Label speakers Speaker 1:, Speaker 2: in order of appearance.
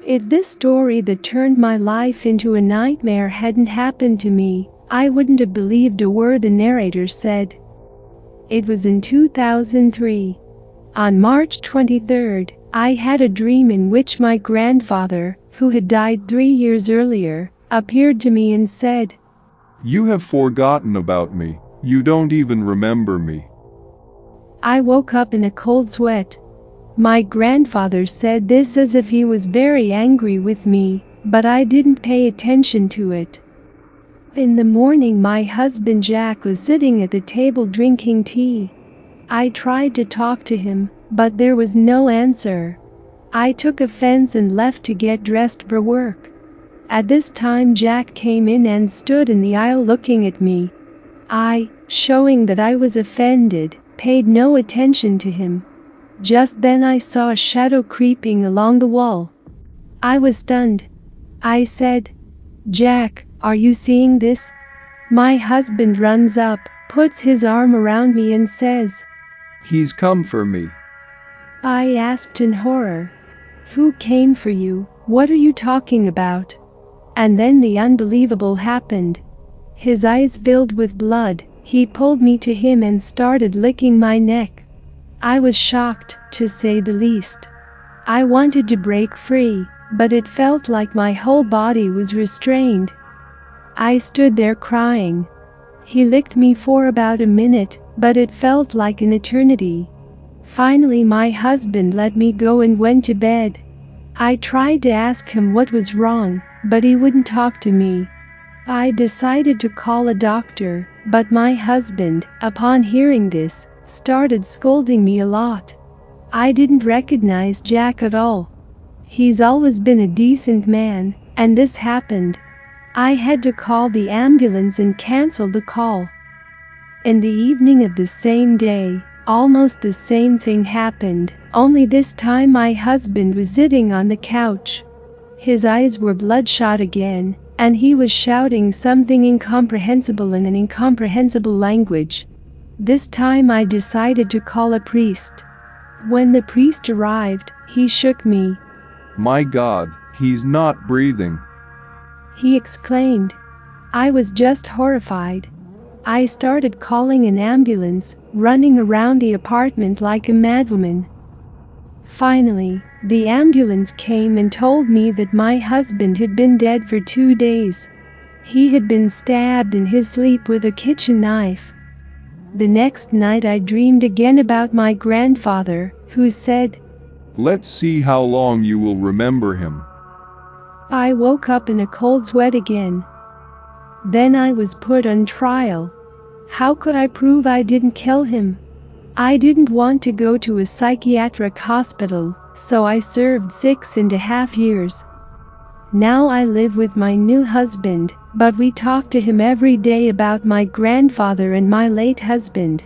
Speaker 1: If this story that turned my life into a nightmare hadn't happened to me, I wouldn't have believed a word the narrator said. It was in 2003. On March 23rd, I had a dream in which my grandfather, who had died 3 years earlier, appeared to me and said,
Speaker 2: "You have forgotten about me. You don't even remember me."
Speaker 1: I woke up in a cold sweat. My grandfather said this as if he was very angry with me, but I didn't pay attention to it. In the morning, my husband Jack was sitting at the table drinking tea. I tried to talk to him, but there was no answer. I took offense and left to get dressed for work. At this time, Jack came in and stood in the aisle looking at me. I, showing that I was offended, paid no attention to him. Just then I saw a shadow creeping along the wall. I was stunned. I said, "Jack, are you seeing this?" My husband runs up, puts his arm around me and says,
Speaker 2: "He's come for me."
Speaker 1: I asked in horror, "Who came for you? What are you talking about?" And then the unbelievable happened. His eyes filled with blood, he pulled me to him and started licking my neck. I was shocked, to say the least. I wanted to break free, but it felt like my whole body was restrained. I stood there crying. He licked me for about a minute, but it felt like an eternity. Finally, my husband let me go and went to bed. I tried to ask him what was wrong, but he wouldn't talk to me. I decided to call a doctor, but my husband, upon hearing this, started scolding me a lot. I didn't recognize Jack at all. He's always been a decent man, and this happened. I had to call the ambulance and cancel the call. In the evening of the same day, almost the same thing happened, only this time my husband was sitting on the couch. His eyes were bloodshot again, and he was shouting something incomprehensible in an incomprehensible language. This time I decided to call a priest. When the priest arrived, he shook me.
Speaker 2: "My God, he's not breathing,"
Speaker 1: he exclaimed. I was just horrified. I started calling an ambulance, running around the apartment like a madwoman. Finally, the ambulance came and told me that my husband had been dead for 2 days. He had been stabbed in his sleep with a kitchen knife. The next night I dreamed again about my grandfather, who said,
Speaker 2: "Let's see how long you will remember him."
Speaker 1: I woke up in a cold sweat again. Then I was put on trial. How could I prove I didn't kill him? I didn't want to go to a psychiatric hospital, so I served 6.5 years. Now I live with my new husband, but we talk to him every day about my grandfather and my late husband.